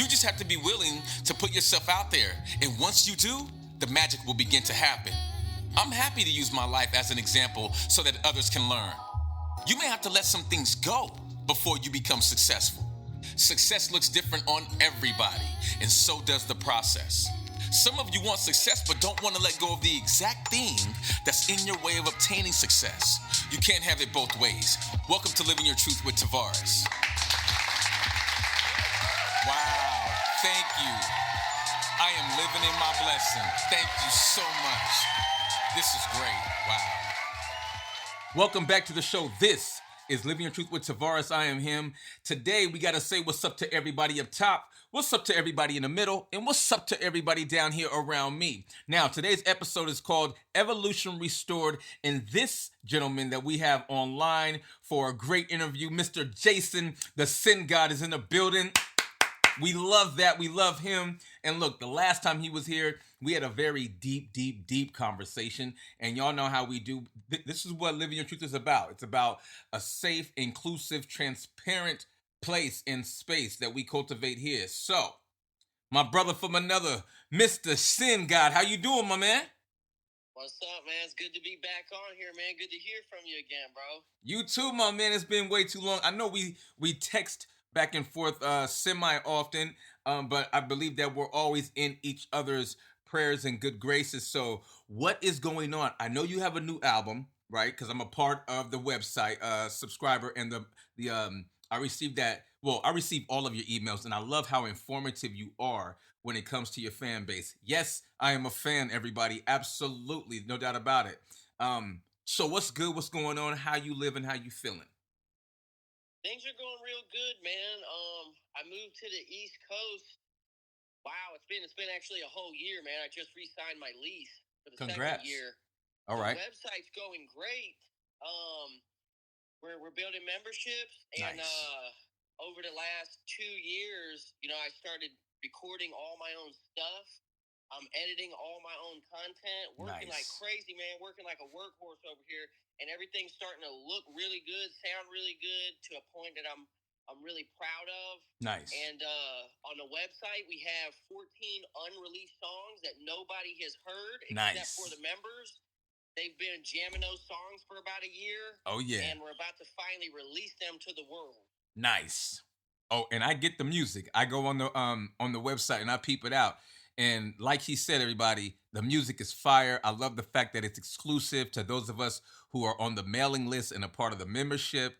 You just have to be willing to put yourself out there. And once you do, the magic will begin to happen. I'm happy to use my life as an example so that others can learn. You may have to let some things go before you become successful. Success looks different on everybody, and so does the process. Some of you want success but don't want to let go of the exact thing that's in your way of obtaining success. You can't have it both ways. Welcome to Living Your Truth with Tavares. Wow, thank you. I am living in my blessing. Thank you so much. This is great. Wow. Welcome back to the show. This is Living Your Truth with Tavares. I am him. Today, we got to say what's up to everybody up top, what's up to everybody in the middle, and what's up to everybody down here around me. Now, today's episode is called Evolution Restored, and this gentleman that we have online for a great interview, Mr. Jaysin, the Sin God, is in the building. We love that. We love him. And look, the last time he was here, we had a very deep conversation. And y'all know how we do. This is what Living Your Truth is about. It's about a safe, inclusive, transparent place and space that we cultivate here. So, my brother from another, Mr. Sin God, how you doing, my man? What's up, man? It's good to be back on here, man. Good to hear from you again, bro. You too, my man. It's been way too long. I know we text back and forth semi-often, but I believe that we're always in each other's prayers and good graces. So what is going on? I know you have a new album, right? Because I'm a part of the website subscriber, and I received that. Well, I received all of your emails, and I love how informative you are when it comes to your fan base. Yes, I am a fan, everybody. Absolutely, no doubt about it. So what's good? What's going on? How you living? How you feeling? Things are going real good, man. I moved to the East Coast. Wow, it's been actually a whole year, man. I just re-signed my lease for the Congrats. second year. All right. The website's going great. We're building memberships, and Nice. over the last 2 years, I started recording all my own stuff. I'm editing all my own content, working like crazy, man, working like a workhorse over here, and everything's starting to look really good, sound really good, to a point that I'm really proud of. Nice. And on the website, we have 14 unreleased songs that nobody has heard except for the members. They've been jamming those songs for about a year. Oh, yeah. And we're about to finally release them to the world. Nice. Oh, and I get the music. I go on the website and I peep it out. And like he said, everybody, the music is fire. I love the fact that it's exclusive to those of us who are on the mailing list and a part of the membership.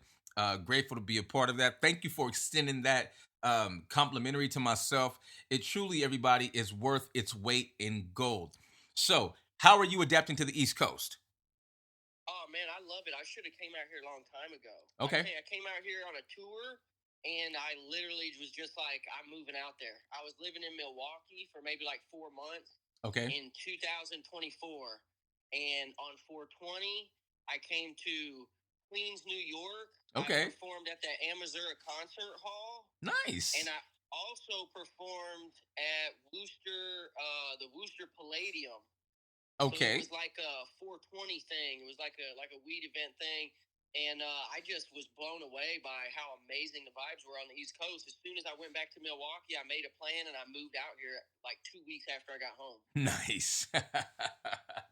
Grateful to be a part of that. Thank you for extending that complimentary to myself. It truly, everybody, is worth its weight in gold. So, how are you adapting to the East Coast? Oh, man, I love it. I should have came out here a long time ago. Okay. I came out here on a tour. And I literally was just like, I'm moving out there. I was living in Milwaukee for maybe like 4 months. Okay. In 2024. And on 420, I came to Queens, New York. Okay. I performed at the Amazura Concert Hall. Nice. And I also performed at Worcester, the Worcester Palladium. Okay. So it was like a 420 thing. It was like a weed event thing. And I just was blown away by how amazing the vibes were on the East Coast. As soon as I went back to Milwaukee, I made a plan and I moved out here like 2 weeks after I got home. Nice.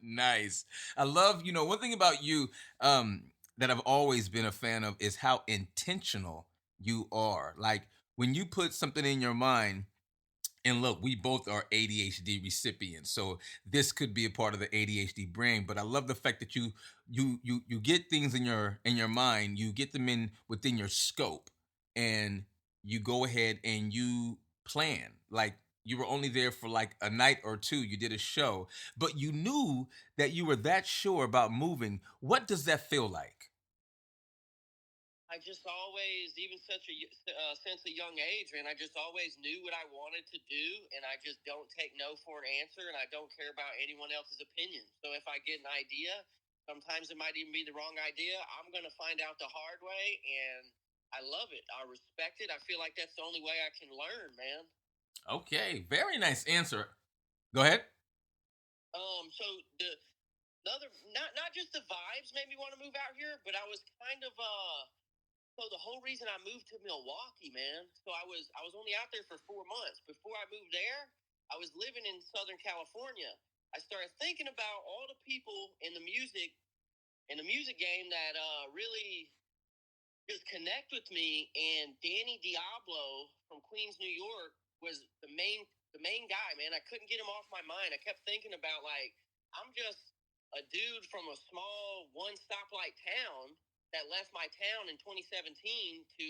Nice. I love, one thing about you that I've always been a fan of is how intentional you are. Like when you put something in your mind, and look, we both are ADHD recipients, so this could be a part of the ADHD brain. But I love the fact that you get things in your mind, you get them within your scope, and you go ahead and you plan. Like you were only there for like a night or two. You did a show, but you knew that you were that sure about moving. What does that feel like? I just always, even since a young age, man, I just always knew what I wanted to do, and I just don't take no for an answer, and I don't care about anyone else's opinion. So if I get an idea, sometimes it might even be the wrong idea. I'm going to find out the hard way, and I love it. I respect it. I feel like that's the only way I can learn, man. Okay, very nice answer. Go ahead. So the other, not just the vibes made me want to move out here, but I was kind of So the whole reason I moved to Milwaukee, man. So I was only out there for 4 months. Before I moved there, I was living in Southern California. I started thinking about all the people in the music game that really just connect with me. And Danny Diablo from Queens, New York, was the main guy, man. I couldn't get him off my mind. I kept thinking about, like, I'm just a dude from a small one stoplight town that left my town in 2017 to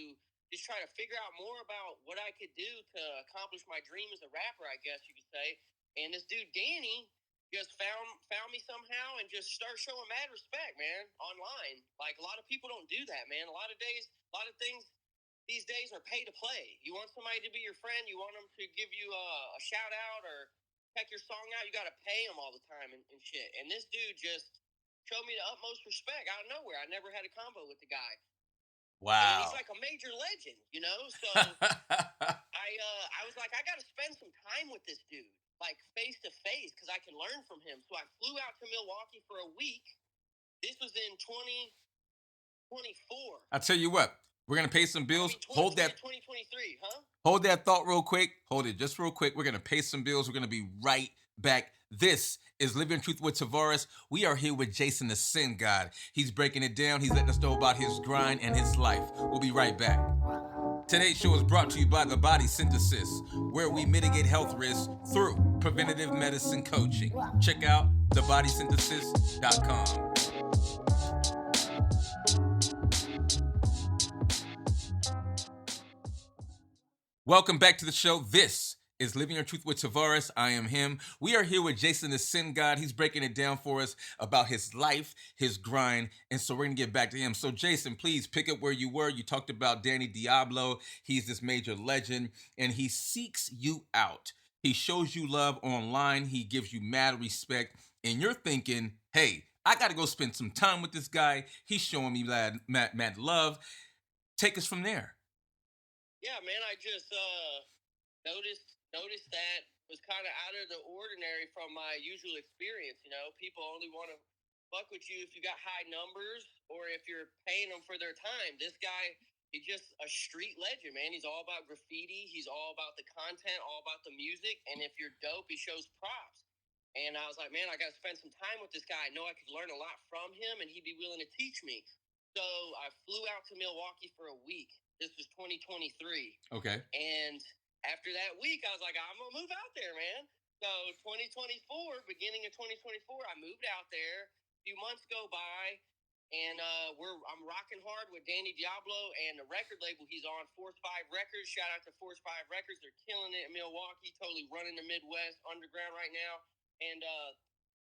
just try to figure out more about what I could do to accomplish my dream as a rapper, I guess you could say. And this dude Danny just found me somehow and just started showing mad respect, man, online. Like, a lot of people don't do that, man. A lot of things these days are pay to play. You want somebody to be your friend, you want them to give you a shout out or check your song out, you got to pay them all the time and shit. And this dude just showed me the utmost respect out of nowhere. I never had a combo with the guy. Wow. And he's like a major legend, you know? So I was like, I got to spend some time with this dude, like face to face, because I can learn from him. So I flew out to Milwaukee for a week. This was in 2024. I'll tell you what, we're going to pay some bills. Hold that. 2023, huh? Hold that thought real quick. Hold it just real quick. We're going to pay some bills. We're going to be right back. This is Living Truth with Tavares. We are here with Jaysin, the Sin God. He's breaking it down. He's letting us know about his grind and his life. We'll be right back. Today's show is brought to you by The Body Synthesis, where we mitigate health risks through preventative medicine coaching. Check out thebodysynthesis.com. Welcome back to the show. This is Living Your Truth with Tavares. I am him. We are here with Jaysin, the Sin God. He's breaking it down for us about his life, his grind, and so we're going to get back to him. So Jaysin, please pick up where you were. You talked about Danny Diablo. He's this major legend, and he seeks you out. He shows you love online. He gives you mad respect, and you're thinking, hey, I got to go spend some time with this guy. He's showing me mad love. Take us from there. Yeah, man, I just noticed that was kind of out of the ordinary from my usual experience. You know, people only want to fuck with you if you got high numbers or if you're paying them for their time. This guy, he's just a street legend, man. He's all about graffiti. He's all about the content, all about the music. And if you're dope, he shows props. And I was like, man, I got to spend some time with this guy. I know I could learn a lot from him, and he'd be willing to teach me. So I flew out to Milwaukee for a week. This was 2023. Okay. And after that week, I was like, I'm going to move out there, man. So 2024, beginning of 2024, I moved out there. A few months go by, and I'm rocking hard with Danny Diablo and the record label he's on, Force 5 Records. Shout out to Force 5 Records. They're killing it in Milwaukee, totally running the Midwest underground right now. And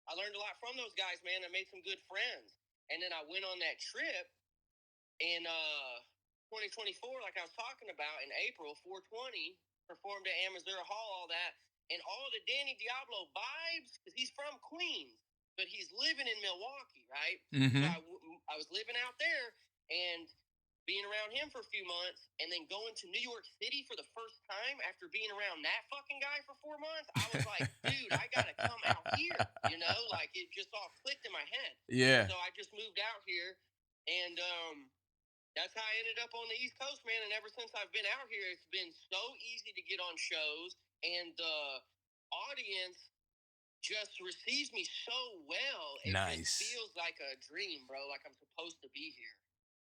I learned a lot from those guys, man. I made some good friends. And then I went on that trip in 2024, like I was talking about, in April, 420, performed at Amazura Hall, all that, and all the Danny Diablo vibes, because he's from Queens, but he's living in Milwaukee, right? Mm-hmm. So I was living out there and being around him for a few months, and then going to New York City for the first time after being around that fucking guy for 4 months. I was like, dude, I gotta come out here, you know? Like, it just all clicked in my head. Yeah. So I just moved out here, and that's how I ended up on the East Coast, man. And ever since I've been out here, it's been so easy to get on shows, and the audience just receives me so well. It Nice. just feels like a dream, bro. Like I'm supposed to be here.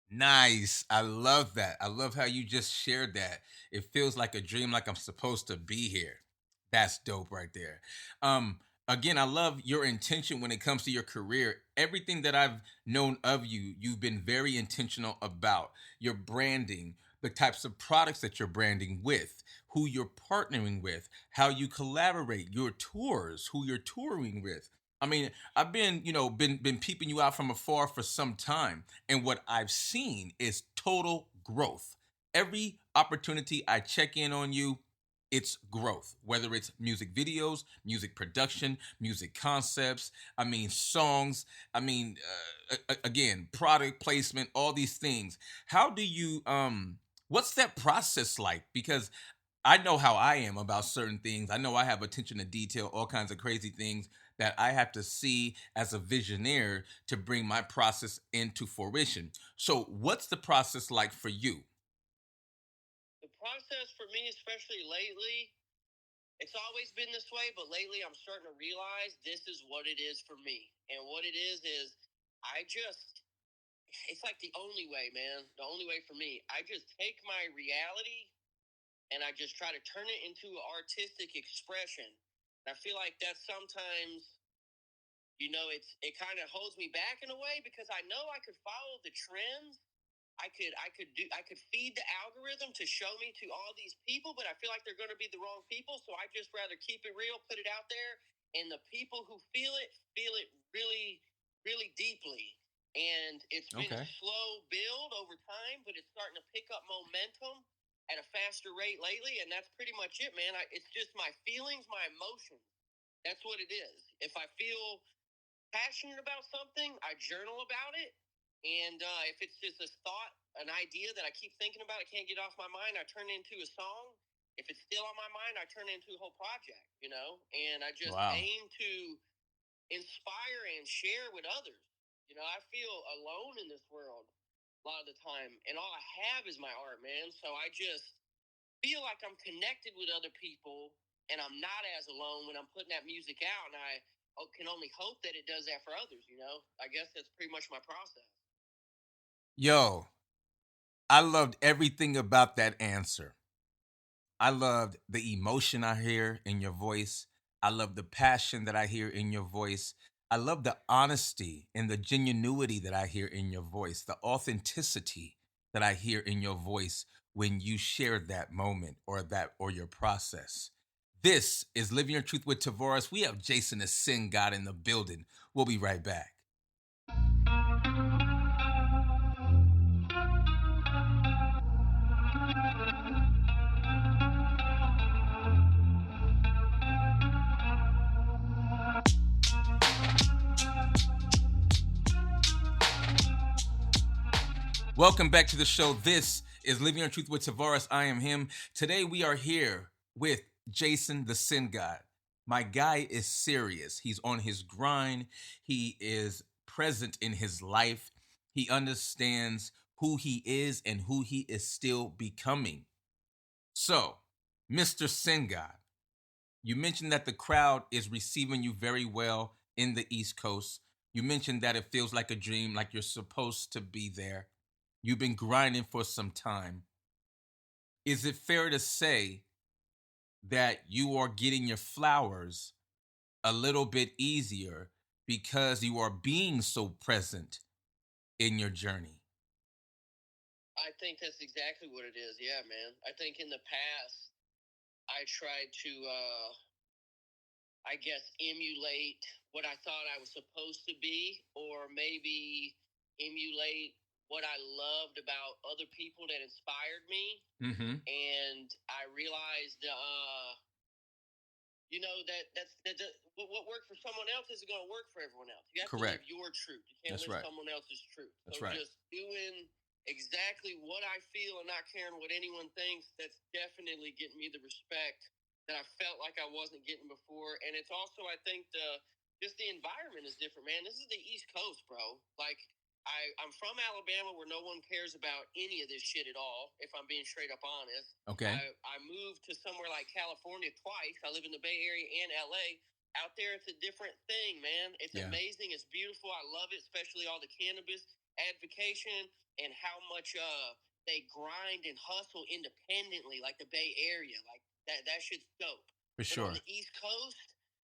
Nice. I love that. I love how you just shared that. It feels like a dream, like I'm supposed to be here. That's dope right there. Again, I love your intention when it comes to your career. Everything that I've known of you, you've been very intentional about your branding, the types of products that you're branding with, who you're partnering with, how you collaborate, your tours, who you're touring with. I mean, I've been peeping you out from afar for some time, and what I've seen is total growth. Every opportunity I check in on you, it's growth, whether it's music videos, music production, music concepts, songs, again, product placement, all these things. How do you, what's that process like? Because I know how I am about certain things. I know I have attention to detail, all kinds of crazy things that I have to see as a visionaire to bring my process into fruition. So, what's the process like for you? The process for me, especially lately, it's always been this way, but lately I'm starting to realize this is what it is for me. And what it is I just, it's like the only way, man. The only way for me. I just take my reality and I just try to turn it into artistic expression. And I feel like that sometimes, it kind of holds me back in a way because I know I could follow the trends. I could feed the algorithm to show me to all these people, but I feel like they're going to be the wrong people. So I just rather keep it real, put it out there, and the people who feel it really, really deeply. And it's been a Okay. slow build over time, but it's starting to pick up momentum at a faster rate lately, and that's pretty much it, man. It's just my feelings, my emotions. That's what it is. If I feel passionate about something, I journal about it. And if it's just a thought, an idea that I keep thinking about, I can't get off my mind, I turn it into a song. If it's still on my mind, I turn it into a whole project. And I just Wow. aim to inspire and share with others. I feel alone in this world a lot of the time, and all I have is my art, man. So I just feel like I'm connected with other people and I'm not as alone when I'm putting that music out. And I can only hope that it does that for others. I guess that's pretty much my process. Yo, I loved everything about that answer. I loved the emotion I hear in your voice. I love the passion that I hear in your voice. I love the honesty and the genuinity that I hear in your voice, the authenticity that I hear in your voice when you share that moment or your process. This is Living Your Truth with Tavares. We have Jaysin the Sin God in the building. We'll be right back. Welcome back to the show. This is Living Your Truth with Tavares. I am him. Today we are here with Jaysin the Sin God. My guy is serious. He's on his grind. He is present in his life. He understands who he is and who he is still becoming. So, Mr. Sin God, you mentioned that the crowd is receiving you very well in the East Coast. You mentioned that it feels like a dream, like you're supposed to be there. You've been grinding for some time. Is it fair to say that you are getting your flowers a little bit easier because you are being so present in your journey? I think that's exactly what it is. Yeah, man. I think in the past, I tried to, I guess, emulate what I thought I was supposed to be, or maybe emulate what I loved about other people that inspired me. Mm-hmm. And I realized, that what worked for someone else isn't going to work for everyone else. You have to live Correct. your truth. You can't That's live right. someone else's truth. That's So right. just doing exactly what I feel and not caring what anyone thinks, that's definitely getting me the respect that I felt like I wasn't getting before. And it's also, I think, the environment is different, man. This is the East Coast, bro. Like, I'm from Alabama, where no one cares about any of this shit at all, if I'm being straight up honest. Okay. I moved to somewhere like California twice. I live in the Bay Area and LA. Out there, it's a different thing, man. It's Yeah. amazing. It's beautiful. I love it, especially all the cannabis advocation and how much they grind and hustle independently, like the Bay Area. Like that shit's dope. For But on sure. the East Coast,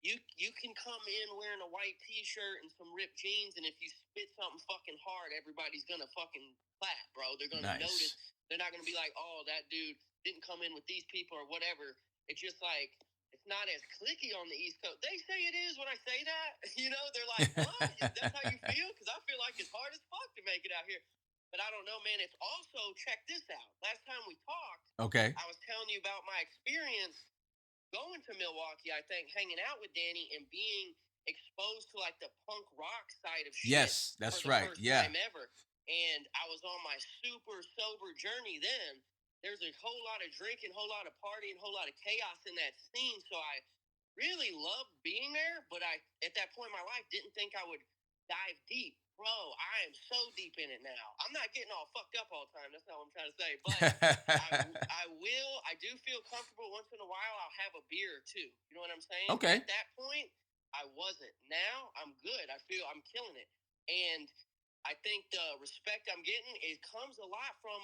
you can come in wearing a white T-shirt and some ripped jeans, and if you spit something fucking hard, everybody's gonna fucking clap, bro. They're gonna notice. Nice. They're not gonna be like, oh, that dude didn't come in with these people or whatever. It's just like it's not as clicky on the East Coast. They say it is when I say that. They're like, what? That's how you feel? Because I feel like it's hard as fuck to make it out here. But I don't know, man. It's also, check this out. Last time we talked, Okay. I was telling you about my experience going to Milwaukee, I think, hanging out with Danny and being exposed to like the punk rock side of shit. Yes, that's for the right. first Yeah. time ever. And I was on my super sober journey then. there's a whole lot of drinking, whole lot of partying, whole lot of chaos in that scene. So I really loved being there, but I at that point in my life didn't think I would dive deep. Bro, I am so deep in it now. I'm not getting all fucked up all the time. That's not what I'm trying to say. But I do feel comfortable once in a while. I'll have a beer too. You know what I'm saying? Okay. At that point, I wasn't. Now I'm good. I feel I'm killing it. And I think the respect I'm getting, it comes a lot from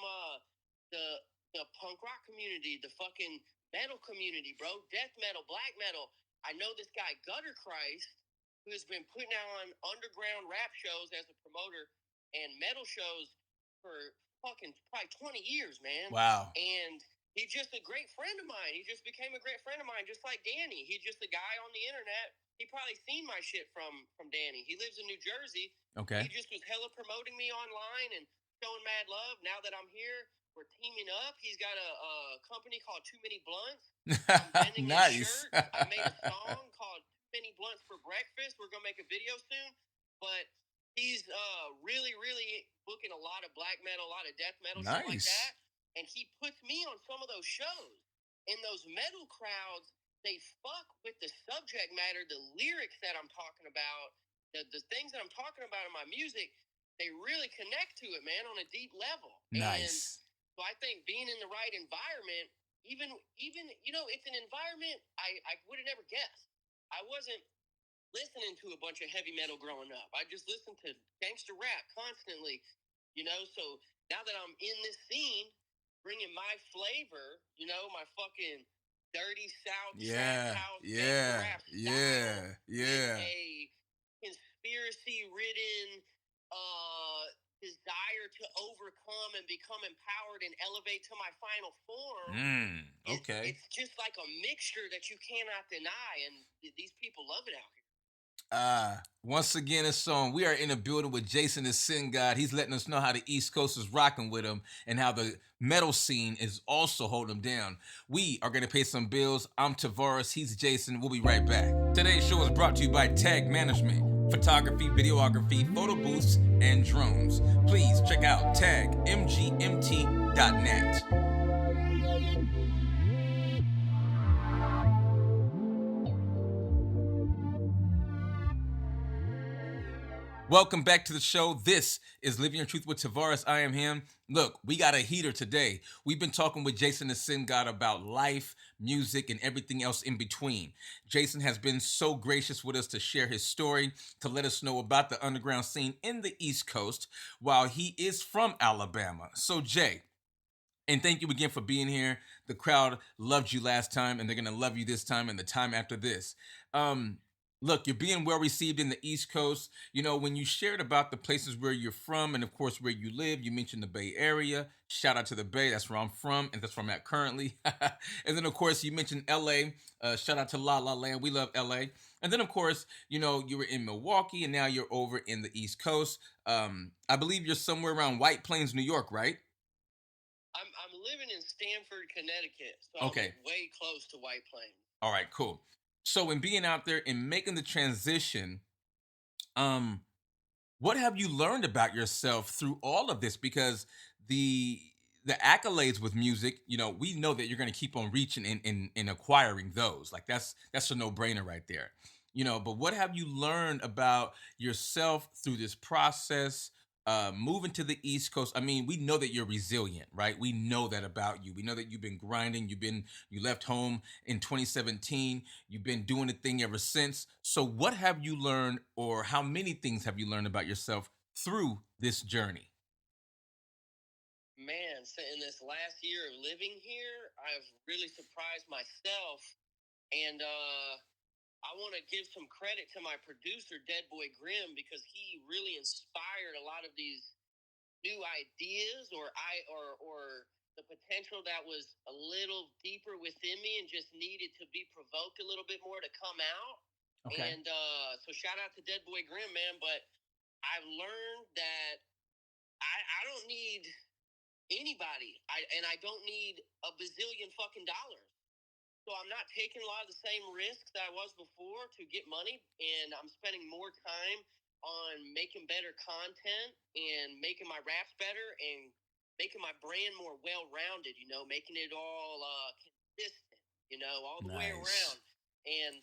the punk rock community, the fucking metal community, bro. Death metal, black metal. I know this guy Gutter Christ, who has been putting on underground rap shows as a promoter and metal shows for fucking probably 20 years, man. Wow. And he's just a great friend of mine. He just became a great friend of mine, just like Danny. He's just a guy on the internet. He probably seen my shit from Danny. He lives in New Jersey. Okay. He just was hella promoting me online and showing mad love. Now that I'm here, we're teaming up. He's got a company called Too Many Blunts. Nice. I made a song called Too Many Blunts for Breakfast. We're gonna make a video soon. But he's really, really booking a lot of black metal, a lot of death metal, nice. shit like that. And he puts me on some of those shows. And those metal crowds, they fuck with the subject matter, the lyrics that I'm talking about, the things that I'm talking about in my music. They really connect to it, man, on a deep level. Nice. And so I think being in the right environment, even it's an environment I would have never guessed. I wasn't listening to a bunch of heavy metal growing up. I just listened to gangster rap constantly, So now that I'm in this scene, bringing my flavor, my fucking dirty South trap house gangster rap style with a conspiracy-ridden desire to overcome and become empowered and elevate to my final form. Okay. It's just like a mixture that you cannot deny, and these people love it out here. Once again, it's on. We are in a building with Jaysin the Sin God. He's letting us know how the East Coast is rocking with him and how the metal scene is also holding him down. We are going to pay some bills. I'm Tavares. He's Jaysin. We'll be right back. Today's show is brought to you by Tag Management, photography, videography, photo booths, and drones. Please check out tagmgmt.net. Welcome back to the show. This is Living Your Truth with Tavares. I am him. Look, we got a heater today. We've been talking with Jaysin the Sin God about life, music, and everything else in between. Jaysin has been so gracious with us to share his story, to let us know about the underground scene in the East Coast, while he is from Alabama. So, Jay, and thank you again for being here. The crowd loved you last time, and they're going to love you this time and the time after this. Look, you're being well received in the East Coast. When you shared about the places where you're from and, of course, where you live, you mentioned the Bay Area. Shout out to the Bay. That's where I'm from, and that's where I'm at currently. And then, of course, you mentioned L.A. Shout out to La La Land. We love L.A. And then, of course, you were in Milwaukee, and now you're over in the East Coast. I believe you're somewhere around White Plains, New York, right? I'm living in Stamford, Connecticut, so okay. I'm way close to White Plains. All right, cool. So in being out there and making the transition, what have you learned about yourself through all of this? Because the accolades with music, we know that you're going to keep on reaching and acquiring those. Like that's a no-brainer right there. But what have you learned about yourself through this process? Moving to the East Coast, I mean, we know that you're resilient, right? We know that about you. We know that you've been grinding. You left home in 2017. You've been doing the thing ever since. So what have you learned, or how many things have you learned about yourself through this journey? Man, so in this last year of living here, I've really surprised myself. And I want to give some credit to my producer, Dead Boy Grimm, because he really inspired a lot of these new ideas or the potential that was a little deeper within me and just needed to be provoked a little bit more to come out. Okay. And so shout out to Dead Boy Grimm, man. But I've learned that I don't need anybody. I don't need a bazillion fucking dollars. So I'm not taking a lot of the same risks that I was before to get money, and I'm spending more time on making better content and making my raps better and making my brand more well-rounded, making it all consistent, all the way Nice. around. And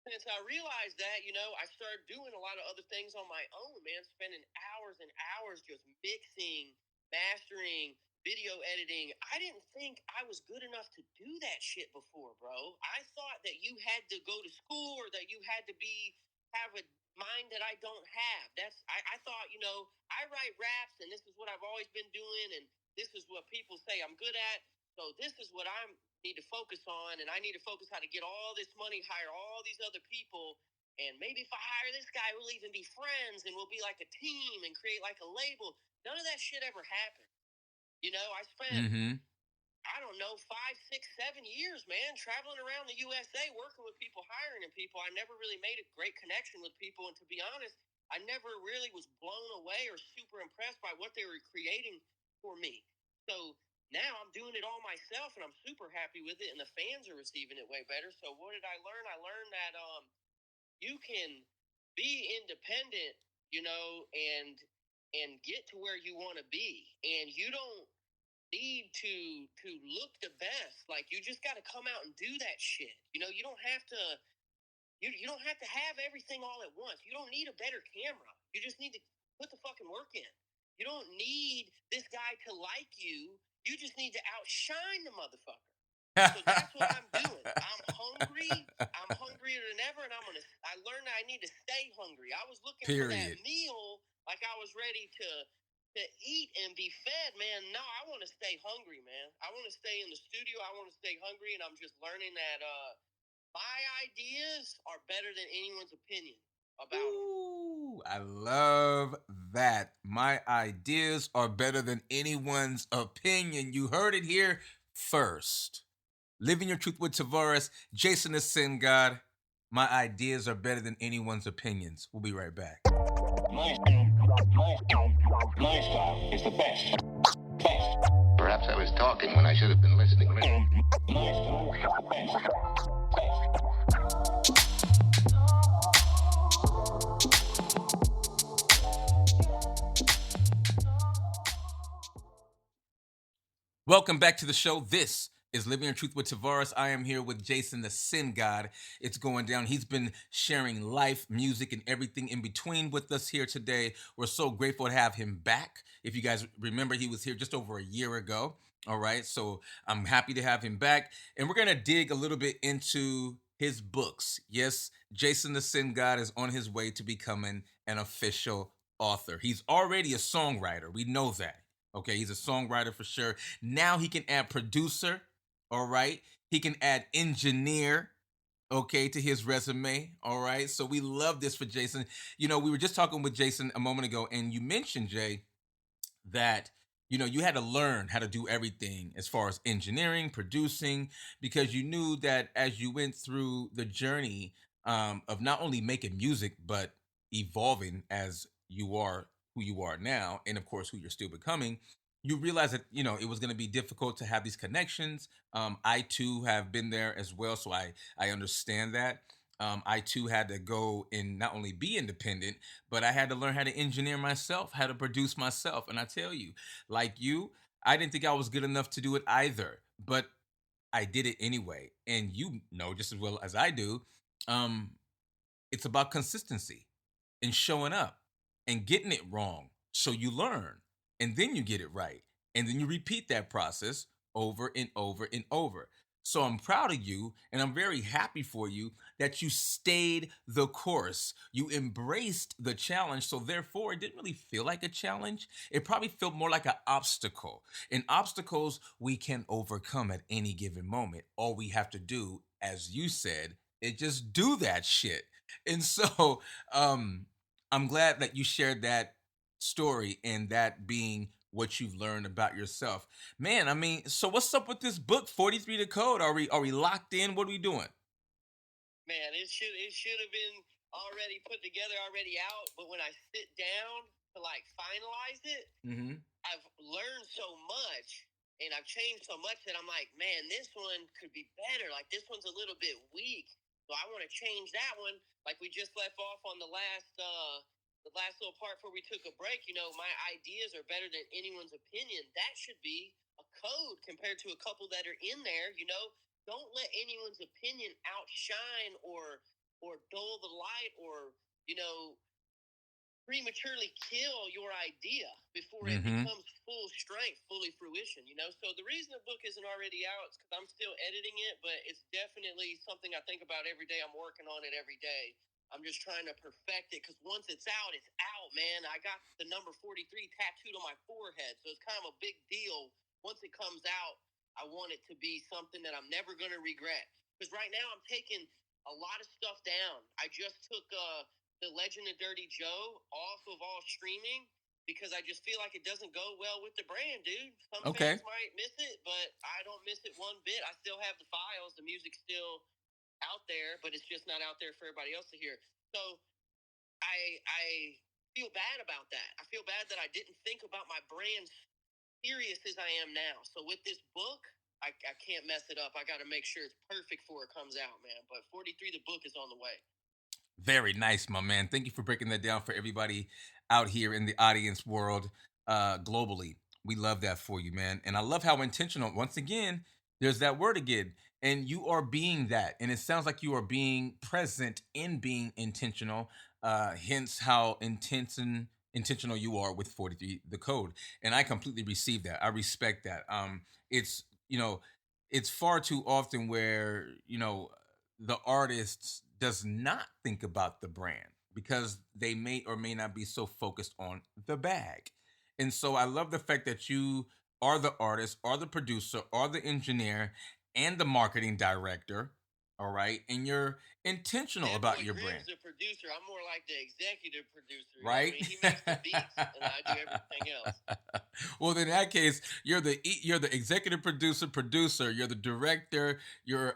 since I realized that, I started doing a lot of other things on my own, man, spending hours and hours just mixing, mastering, video editing. I didn't think I was good enough to do that shit before, bro. I thought that you had to go to school or that you had to have a mind that I don't have. I thought, I write raps and this is what I've always been doing and this is what people say I'm good at. So this is what I'm need to focus on, and I need to focus how to get all this money, hire all these other people, and maybe if I hire this guy, we'll even be friends and we'll be like a team and create like a label. None of that shit ever happened. I spent Mm-hmm. I don't know 5, 6, 7 years, man, traveling around the USA, working with people, hiring people. I never really made a great connection with people, and to be honest, I never really was blown away or super impressed by what they were creating for me. So now I'm doing it all myself, and I'm super happy with it, and the fans are receiving it way better. So what did I learn? I learned that you can be independent, and get to where you want to be, and you don't need to look the best. Like you just got to come out and do that shit. You don't have to. You don't have to have everything all at once. You don't need a better camera. You just need to put the fucking work in. You don't need this guy to like you. You just need to outshine the motherfucker. So that's what I'm doing. I'm hungry. I'm hungrier than ever, and I learned that I need to stay hungry. I was looking for that Period. meal, like I was ready to eat and be fed, man. No, I want to stay hungry, man. I want to stay in the studio. I want to stay hungry, and I'm just learning that my ideas are better than anyone's opinion about them. Ooh, I love that. My ideas are better than anyone's opinion. You heard it here first. Living Your Truth with Tavares, Jaysin the Sin God. My ideas are better than anyone's opinions. We'll be right back. My style is the best. Perhaps I was talking when I should have been listening. My style is the best. Welcome back to the show. This is Living Your Truth with Tavares. I am here with Jaysin the Sin God. It's going down. He's been sharing life, music, and everything in between with us here today. We're so grateful to have him back. If you guys remember, he was here just over a year ago. All right, so I'm happy to have him back. And we're going to dig a little bit into his books. Yes, Jaysin the Sin God is on his way to becoming an official author. He's already a songwriter. We know that. Okay, he's a songwriter for sure. Now he can add producer, all right? He can add engineer, okay, to his resume, all right? So we love this for Jaysin. We were just talking with Jaysin a moment ago, and you mentioned, Jay, that you had to learn how to do everything as far as engineering, producing, because you knew that as you went through the journey of not only making music but evolving as you are who you are now, and of course who you're still becoming, you realize that it was going to be difficult to have these connections. I too have been there as well, so I understand that. I too had to go and not only be independent, but I had to learn how to engineer myself, how to produce myself. And I tell you, like you, I didn't think I was good enough to do it either, but I did it anyway. And you know just as well as I do, um, it's about consistency and showing up and getting it wrong. So you learn and then you get it right. And then you repeat that process over and over and over. So I'm proud of you and I'm very happy for you that you stayed the course. You embraced the challenge. So therefore, it didn't really feel like a challenge. It probably felt more like an obstacle. And obstacles we can overcome at any given moment. All we have to do, as you said, is just do that shit. And so I'm glad that you shared that story and that being what you've learned about yourself. Man, I mean, so what's up with this book, 43 to Code? Are we locked in? What are we doing? Man, it should have been already put together, already out. But when I sit down to like finalize it, I've learned so much and I've changed so much that I'm like, man, this one could be better. Like this one's a little bit weak, so I want to change that one. Like we just left off on the the last little part before we took a break, my ideas are better than anyone's opinion. That should be a code compared to a couple that are in there. Don't let anyone's opinion outshine or dull the light or you know prematurely kill your idea before it Mm-hmm. becomes full strength, fully fruition. So the reason the book isn't already out is because I'm still editing it, but it's definitely something I think about every day. I'm working on it every day. I'm just trying to perfect it because once it's out, man. I got the number 43 tattooed on my forehead, so it's kind of a big deal. Once it comes out, I want it to be something that I'm never going to regret. Because right now I'm taking a lot of stuff down. I just took The Legend of Dirty Joe off of all streaming because I just feel like it doesn't go well with the brand, dude. Some Okay. fans might miss it, but I don't miss it one bit. I still have the files. The music's still out there, but it's just not out there for everybody else to hear. So I feel bad about that. I feel bad that I didn't think about my brand serious as I am now. So with this book, I can't mess it up. I got to make sure it's perfect before it comes out, man. But 43, the book is on the way. Very nice, my man. Thank you for breaking that down for everybody out here in the audience world, globally. We love that for you, man. And I love how intentional, once again, there's that word again. And you are being that. And it sounds like you are being present in being intentional. Hence how intentional you are with 43, the code. And I completely receive that. I respect that. It's, you know, it's far too often where, the artist does not think about the brand because they may or may not be so focused on the bag. And so I love the fact that you are the artist, are the producer, are the engineer, and the marketing director. All right. And you're intentional That about boy your Grimm's brand. the producer. I'm more like the executive producer. Right? He makes the beats, and I do everything else. Well, then in that case, you're the executive producer, you're the director, you're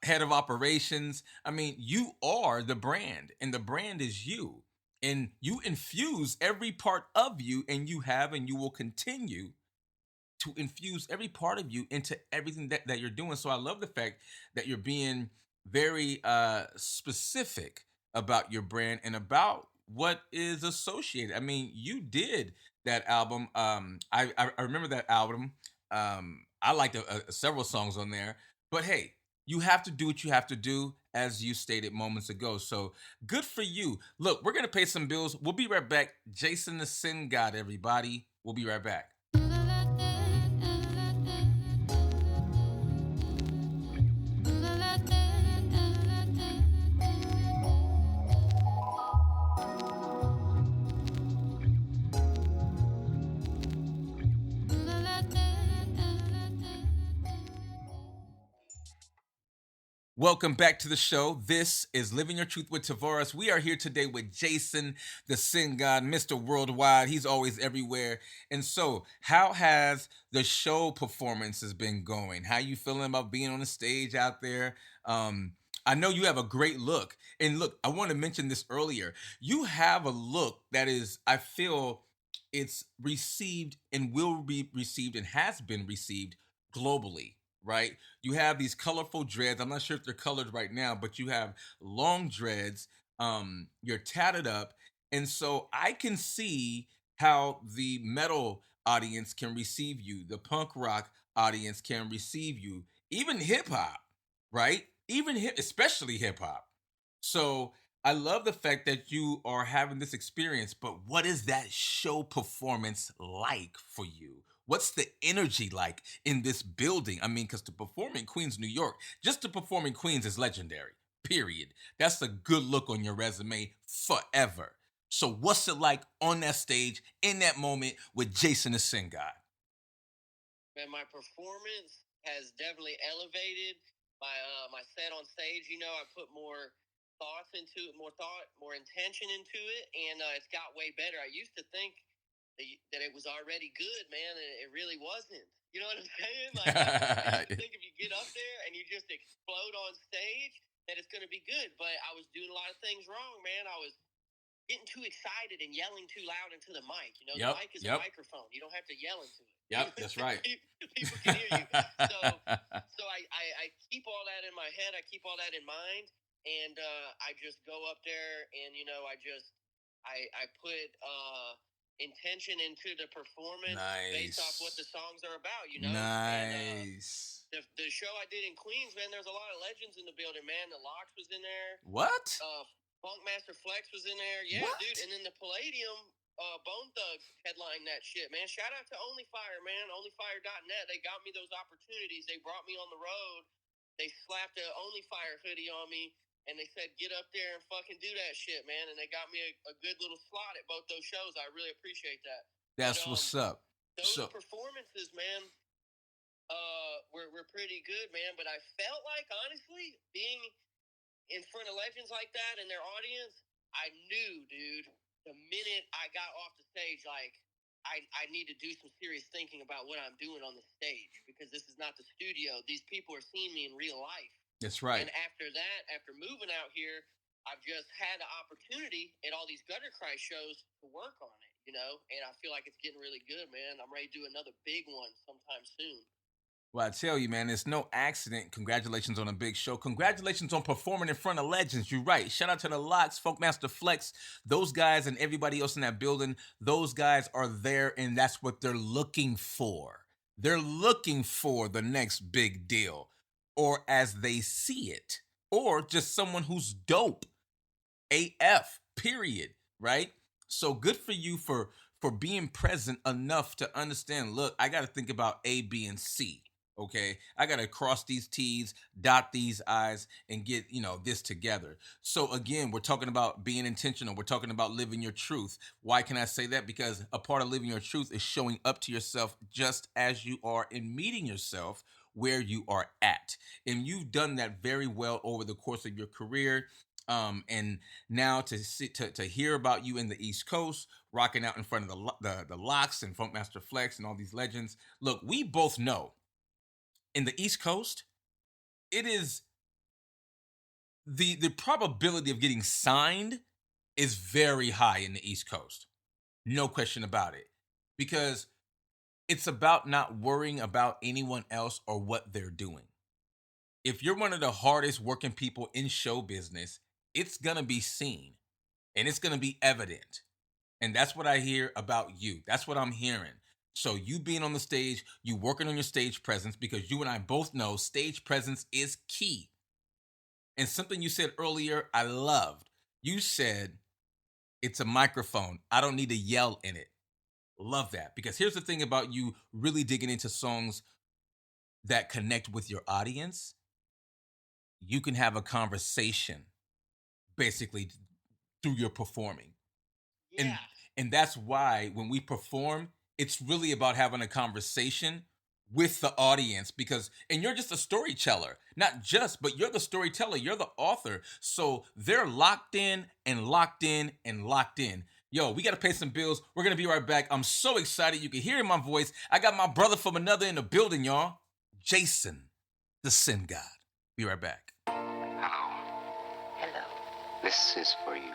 head of operations. I mean, you are the brand, and the brand is you, and you infuse every part of you, and you have, and you will continue to infuse every part of you into everything that you're doing. So I love the fact that you're being very specific about your brand and about what is associated. I mean, you did that album. I remember that album. I liked several songs on there, but hey, you have to do what you have to do, as you stated moments ago. So good for you. Look, we're gonna pay some bills. We'll be right back. Jaysin the Sin God, everybody. We'll be right back. Welcome back to the show. This is Living Your Truth with Tavares. We are here today with Jaysin, the Sin God, Mr. Worldwide. He's always everywhere. And so, how has the show performances been going? How you feeling about being on the stage out there? I know you have a great look. And look, I want to mention this earlier. You have a look that is, I feel it's received and will be received and has been received globally, right? You have these colorful dreads. I'm not sure if they're colored right now, but you have long dreads. You're tatted up. And so I can see how the metal audience can receive you, the punk rock audience can receive you, even hip hop, right? Even hip, especially hip hop. So I love the fact that you are having this experience, but what is that show performance like for you? What's the energy like in this building? I mean, because to perform in Queens, New York, just to perform in Queens is legendary, period. That's a good look on your resume forever. So what's it like on that stage, in that moment with Jaysin the Sin God? Man, my performance has definitely elevated. My set on stage, I put more thoughts into it, more intention into it, and it's got way better. I used to think that it was already good, man, and it really wasn't. You know what I'm saying? Like I used to think if you get up there and you just explode on stage, that it's going to be good. But I was doing a lot of things wrong, man. I was getting too excited and yelling too loud into the mic. The mic is a microphone. You don't have to yell into it. Yep, that's right. People can hear you. So I keep all that in my head. I keep all that in mind, and I just go up there and I put intention into the performance based off what the songs are about, you know. Nice. And the show I did in Queens, man, there's a lot of legends in the building, man. The Locks was in there. What? Funkmaster Flex was in there. Yeah, what? Dude. And then the Palladium, Bone Thugs headlined that shit, man. Shout out to OnlyFire, man. OnlyFire.net. They got me those opportunities. They brought me on the road. They slapped a OnlyFire hoodie on me, and they said, get up there and fucking do that shit, man. And they got me a good little slot at both those shows. I really appreciate that. That's what's up. Those performances, man, were pretty good, man. But I felt like, honestly, being in front of legends like that and their audience, I knew, dude, the minute I got off the stage, like, I need to do some serious thinking about what I'm doing on the stage, because this is not the studio. These people are seeing me in real life. That's right. And after that, after moving out here, I've just had the opportunity at all these Gutter Cry shows to work on it, you know? And I feel like it's getting really good, man. I'm ready to do another big one sometime soon. Well, I tell you, man, it's no accident. Congratulations on a big show. Congratulations on performing in front of legends. You're right. Shout out to the Locks, Funkmaster Flex. Those guys and everybody else in that building, those guys are there, and that's what they're looking for. They're looking for the next big deal, or as they see it, or just someone who's dope. AF, period, right? So good for you for being present enough to understand, look, I got to think about A, B, and C. Okay, I got to cross these T's, dot these I's, and get, this together. So again, we're talking about being intentional. We're talking about living your truth. Why can I say that? Because a part of living your truth is showing up to yourself just as you are and meeting yourself where you are at. And you've done that very well over the course of your career. And now to hear about you in the East Coast, rocking out in front of the Locks and Funkmaster Flex and all these legends. Look, we both know, in the East Coast, it is the probability of getting signed is very high in the East Coast. No question about it. Because it's about not worrying about anyone else or what they're doing. If you're one of the hardest working people in show business, it's going to be seen and it's going to be evident. And that's what I hear about you. That's what I'm hearing. So you being on the stage, you working on your stage presence, because you and I both know stage presence is key. And something you said earlier, I loved. You said, it's a microphone. I don't need to yell in it. Love that. Because here's the thing about you really digging into songs that connect with your audience. You can have a conversation basically through your performing. Yeah. And that's why when we perform, it's really about having a conversation with the audience, and you're just a storyteller, but you're the storyteller, you're the author. So they're locked in and locked in and locked in. Yo, we got to pay some bills. We're going to be right back. I'm so excited. You can hear in my voice. I got my brother from another in the building, y'all. Jaysin, the Sin God. Be right back. Hello. Hello. This is for you.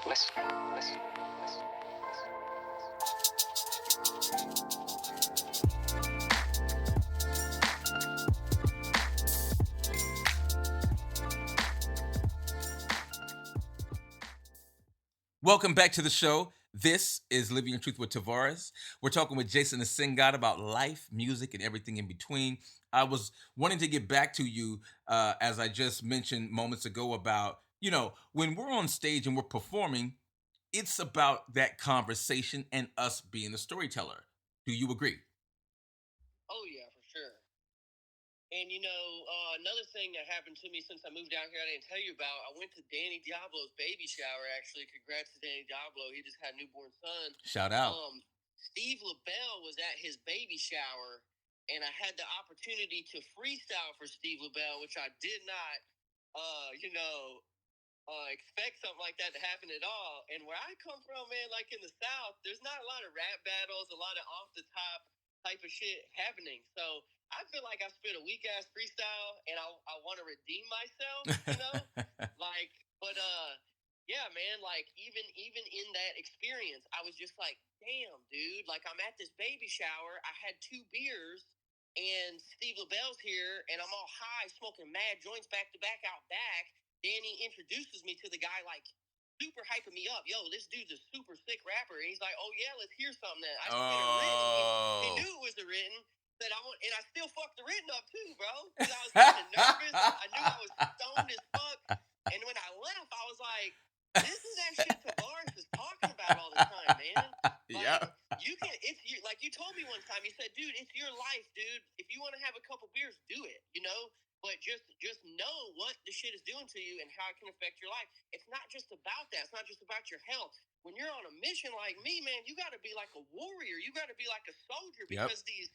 Listen, listen, listen. Welcome back to the show. This is Living Your Truth with Tavares. We're talking with Jaysin, the Sin God, about life, music, and everything in between. I was wanting to get back to you, as I just mentioned moments ago, about, when we're on stage and we're performing, it's about that conversation and us being the storyteller. Do you agree? Oh, yeah, for sure. And, another thing that happened to me since I moved out here I didn't tell you about, I went to Danny Diablo's baby shower, actually. Congrats to Danny Diablo. He just had a newborn son. Shout out. Steve LaBelle was at his baby shower, and I had the opportunity to freestyle for Steve LaBelle, which I did not, expect something like that to happen at all. And where I come from, man, like in the South, there's not a lot of rap battles, a lot of off-the-top type of shit happening. So I feel like I spit a weak-ass freestyle, and I want to redeem myself, yeah, man, like, even in that experience, I was just like, damn, dude, like, I'm at this baby shower, I had 2 beers, and Steve LaBelle's here, and I'm all high, smoking mad joints back to back out back. Danny introduces me to the guy like super hyping me up. Yo, this dude's a super sick rapper. And he's like, oh, yeah, let's hear something. That I said a written. He knew it was a written. Said and I still fucked the written up too, bro. Because I was kind of nervous. I knew I was stoned as fuck. And when I left, I was like, this is that shit Tavares is talking about all the time, man. Like, you can, like you told me one time, you said, dude, it's your life, dude. If you want to have a couple beers, do it, you know? But just know what the shit is doing to you and how it can affect your life. It's not just about that. It's not just about your health. When you're on a mission like me, man, you got to be like a warrior. You got to be like a soldier because these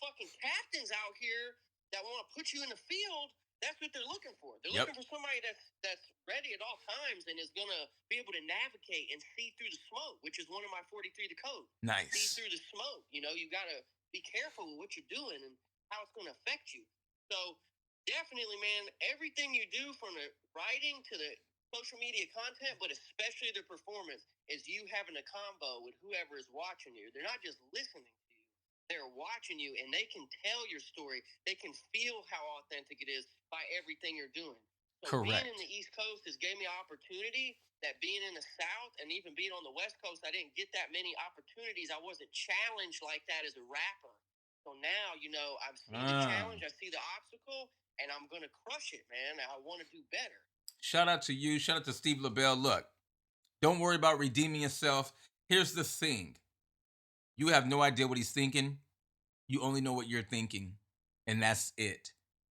fucking captains out here that want to put you in the field, that's what they're looking for. They're looking for somebody that's ready at all times and is going to be able to navigate and see through the smoke, which is one of my 43 to code. Nice. See through the smoke. You know, you got to be careful with what you're doing and how it's going to affect you. So definitely, man, everything you do from the writing to the social media content, but especially the performance, is you having a combo with whoever is watching you. They're not just listening to you. They're watching you, and they can tell your story. They can feel how authentic it is by everything you're doing. So being in the East Coast has gave me an opportunity that being in the South and even being on the West Coast, I didn't get that many opportunities. I wasn't challenged like that as a rapper. So now, you know, I've seen the challenge, I see the obstacle, and I'm going to crush it, man. I want to do better. Shout out to you. Shout out to Steve LaBelle. Look, don't worry about redeeming yourself. Here's the thing. You have no idea what he's thinking. You only know what you're thinking, and that's it.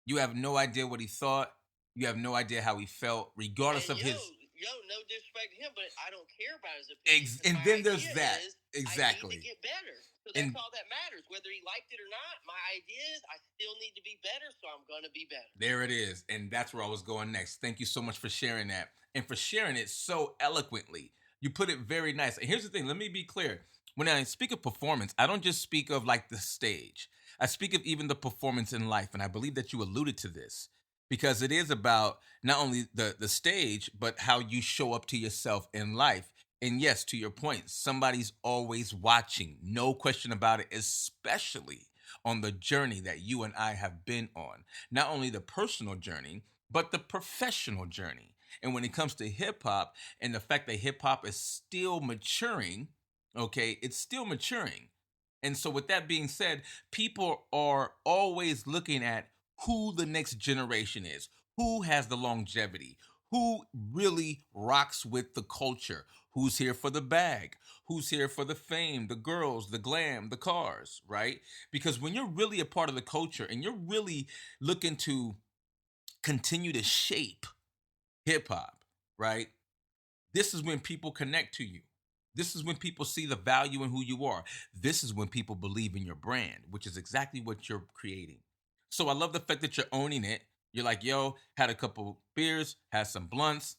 You have no idea what he thought. You have no idea how he felt, regardless of his... no disrespect to him, but I don't care about his opinion. And then there's that. Exactly. I need to get better. So that's all that matters. Whether he liked it or not, my idea is I still need to be better, so I'm going to be better. There it is. And that's where I was going next. Thank you so much for sharing that. And for sharing it so eloquently. You put it very nice. And here's the thing. Let me be clear. When I speak of performance, I don't just speak of like the stage. I speak of even the performance in life. And I believe that you alluded to this. Because it is about not only the stage, but how you show up to yourself in life. And yes, to your point, somebody's always watching. No question about it, especially on the journey that you and I have been on. Not only the personal journey, but the professional journey. And when it comes to hip hop and the fact that hip hop is still maturing, okay, it's still maturing. And so with that being said, people are always looking at who the next generation is, who has the longevity, who really rocks with the culture, who's here for the bag, who's here for the fame, the girls, the glam, the cars, right? Because when you're really a part of the culture and you're really looking to continue to shape hip hop, right? This is when people connect to you. This is when people see the value in who you are. This is when people believe in your brand, which is exactly what you're creating. So I love the fact that you're owning it. You're like, yo, had a couple beers, had some blunts.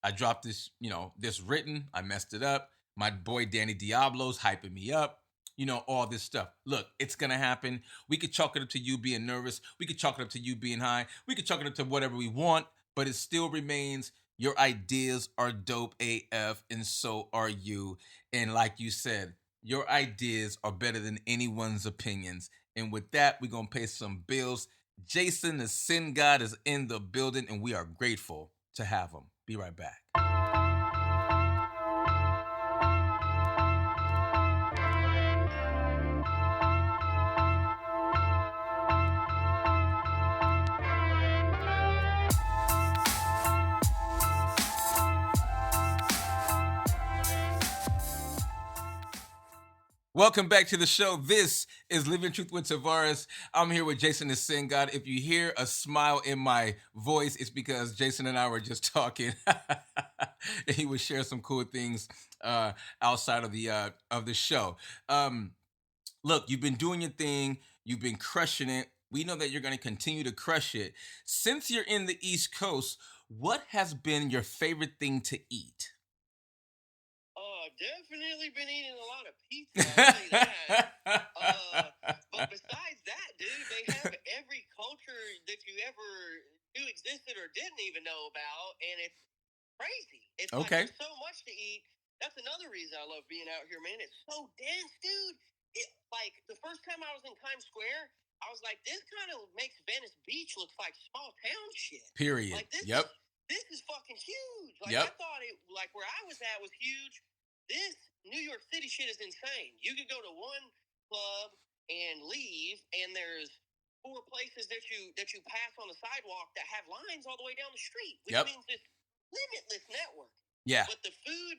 I dropped this, this written. I messed it up. My boy Danny Diablo's hyping me up. All this stuff. Look, it's going to happen. We could chalk it up to you being nervous. We could chalk it up to you being high. We could chalk it up to whatever we want, but it still remains your ideas are dope AF, and so are you. And like you said, your ideas are better than anyone's opinions. And with that, we're going to pay some bills. Jaysin, the Sin God, is in the building, and we are grateful to have him. Be right back. Welcome back to the show. This is Living Truth with Tavares. I'm here with Jaysin, the Sin God. If you hear a smile in my voice, it's because Jaysin and I were just talking. And he would share some cool things outside of the show. Look, you've been doing your thing. You've been crushing it. We know that you're going to continue to crush it. Since you're in the East Coast, what has been your favorite thing to eat? Definitely been eating a lot of pizza. I'll tell you that. But besides that, dude, they have every culture that you ever knew existed or didn't even know about, and it's crazy. It's like there's so much to eat. That's another reason I love being out here, man. It's so dense, dude. Like the first time I was in Times Square, I was like, this kind of makes Venice Beach look like small town shit. Period. Like this. Yep. this is fucking huge. Like, Yep. I thought it, like, where I was at was huge. This New York City shit is insane. You could go to one club and leave, and there's 4 places that you pass on the sidewalk that have lines all the way down the street, which Yep. means it's limitless network. Yeah. But the food,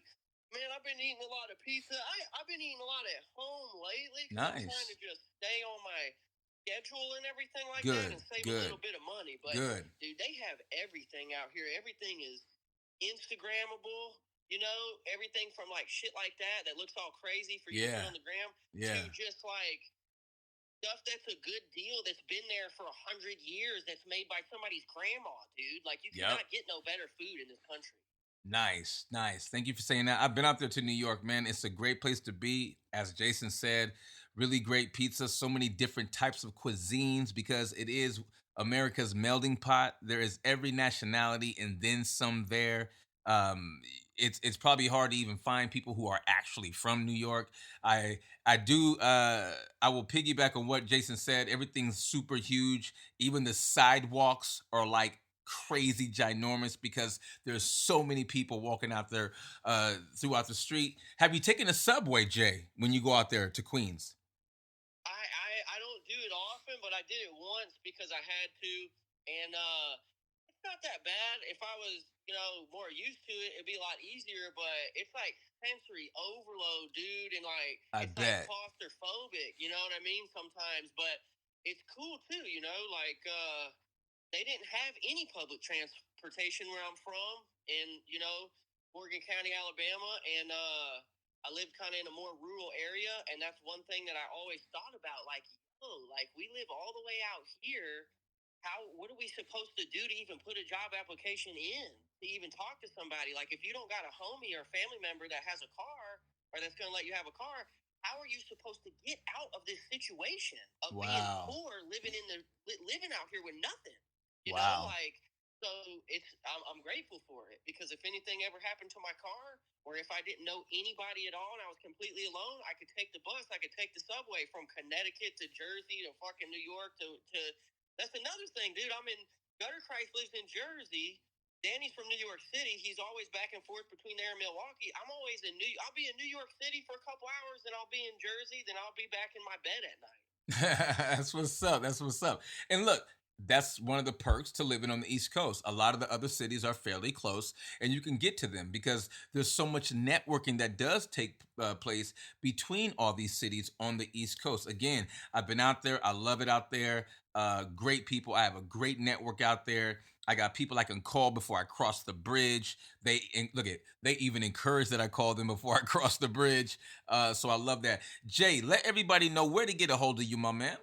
man, I've been eating a lot of pizza. I've been eating a lot at home lately. Nice. I'm trying to just stay on my schedule and everything like Good, that and save good. a little bit of money. But, Good. dude, they have everything out here. Everything is Instagrammable. You know, everything from like shit like that looks all crazy for you to put on the gram to just like stuff that's a good deal that's been there for 100 years that's made by somebody's grandma, dude. Like, you cannot get no better food in this country. Nice, nice. Thank you for saying that. I've been out there to New York, man. It's a great place to be. As Jaysin said, really great pizza, so many different types of cuisines because it is America's melding pot. There is every nationality and then some there. It's probably hard to even find people who are actually from New York. I will piggyback on what Jaysin said. Everything's super huge. Even the sidewalks are like crazy ginormous because there's so many people walking out there throughout the street. Have you taken a subway, Jay, when you go out there to Queens? I don't do it often, but I did it once because I had to, and it's not that bad. If I was, more used to it, it'd be a lot easier. But it's like sensory overload, dude, and like I it's bet. like claustrophobic. You know what I mean? Sometimes, but it's cool too. Like they didn't have any public transportation where I'm from, in Morgan County, Alabama, and I live kind of in a more rural area, and that's one thing that I always thought about. Like, like we live all the way out here. What are we supposed to do to even put a job application in to even talk to somebody? Like, if you don't got a homie or a family member that has a car or that's going to let you have a car, how are you supposed to get out of this situation of being poor, living out here with nothing? You know, like, so I'm grateful for it because if anything ever happened to my car, or if I didn't know anybody at all and I was completely alone, I could take the bus, I could take the subway from Connecticut to Jersey to fucking New York to that's another thing, dude. Gutter Christ lives in Jersey. Danny's from New York City. He's always back and forth between there and Milwaukee. I'll be in New York City for a couple hours, then I'll be in Jersey, then I'll be back in my bed at night. That's what's up. That's what's up. And look, that's one of the perks to living on the East Coast. A lot of the other cities are fairly close, and you can get to them because there's so much networking that does take place between all these cities on the East Coast. Again, I've been out there. I love it out there. Great people. I have a great network out there. I got people I can call before I cross the bridge. They even encourage that I call them before I cross the bridge. So I love that. Jay, let everybody know where to get a hold of you, my man.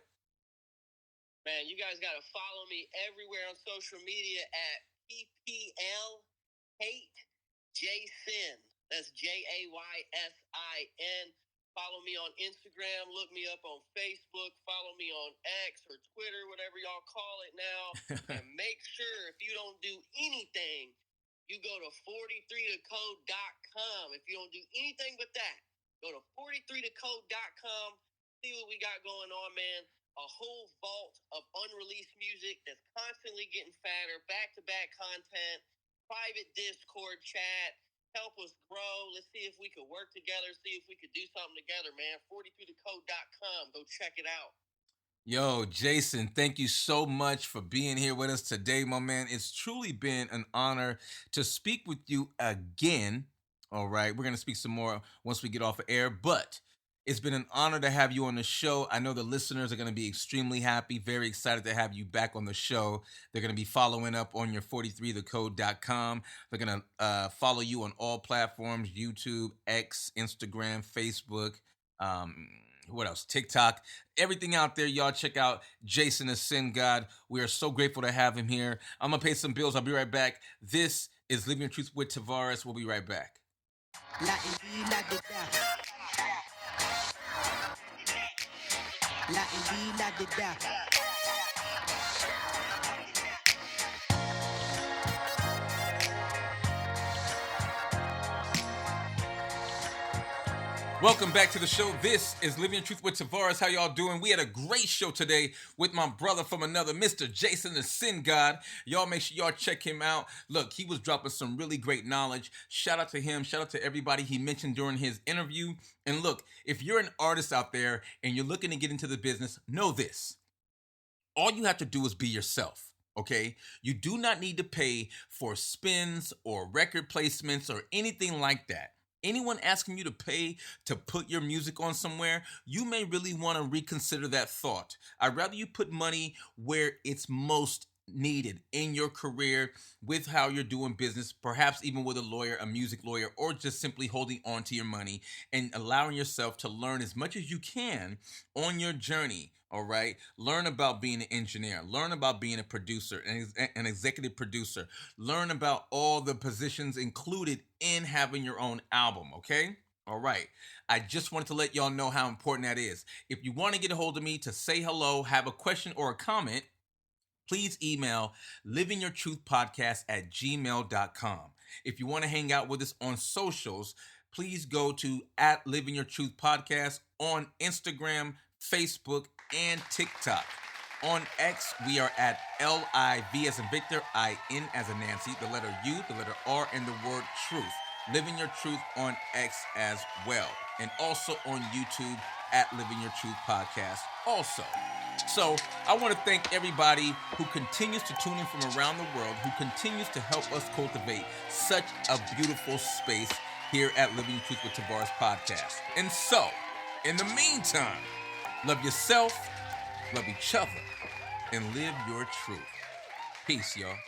Man, you guys got to follow me everywhere on social media at PPL Hate Jaysin. That's Jaysin. Follow me on Instagram. Look me up on Facebook. Follow me on X or Twitter, whatever y'all call it now. And make sure if you don't do anything, you go to 43thecode.com. If you don't do anything but that, go to 43thecode.com. See what we got going on, man. A whole vault of unreleased music that's constantly getting fatter, back-to-back content, private Discord chat. Help us grow. Let's see if we could work together, see if we could do something together, man. 43thecode.com. Go check it out. Yo, Jaysin, thank you so much for being here with us today, my man. It's truly been an honor to speak with you again. All right, we're going to speak some more once we get off of air, but it's been an honor to have you on the show. I know the listeners are going to be extremely happy, very excited to have you back on the show. They're going to be following up on your 43thecode.com. They're going to follow you on all platforms, YouTube, X, Instagram, Facebook, what else? TikTok, everything out there. Y'all check out Jaysin the Sin God. We are so grateful to have him here. I'm going to pay some bills. I'll be right back. This is Living Truth with Tavares. We'll be right back. Welcome back to the show. This is Living Your Truth with Tavares. How y'all doing? We had a great show today with my brother from another, Mr. Jaysin, the Sin God. Y'all make sure y'all check him out. Look, he was dropping some really great knowledge. Shout out to him. Shout out to everybody he mentioned during his interview. And look, if you're an artist out there and you're looking to get into the business, know this. All you have to do is be yourself. Okay, you do not need to pay for spins or record placements or anything like that. Anyone asking you to pay to put your music on somewhere, you may really want to reconsider that thought. I'd rather you put money where it's most needed in your career with how you're doing business, perhaps even with a lawyer, a music lawyer, or just simply holding on to your money and allowing yourself to learn as much as you can on your journey. All right. Learn about being an engineer. Learn about being a producer, an executive producer. Learn about all the positions included in having your own album. Okay. All right. I just wanted to let y'all know how important that is. If you want to get a hold of me to say hello, have a question or a comment, please email livingyourtruthpodcast@gmail.com. If you want to hang out with us on socials, please go to @livingyourtruthpodcast on Instagram, Facebook, and TikTok. On X, we are at LIV as in Victor, IN as in Nancy, the letter U, the letter R, and the word truth. Living Your Truth on X as well. And also on YouTube at Living Your Truth Podcast also. So I want to thank everybody who continues to tune in from around the world, who continues to help us cultivate such a beautiful space here at Living Your Truth with Tavares Podcast. And so, in the meantime, love yourself, love each other, and live your truth. Peace, y'all.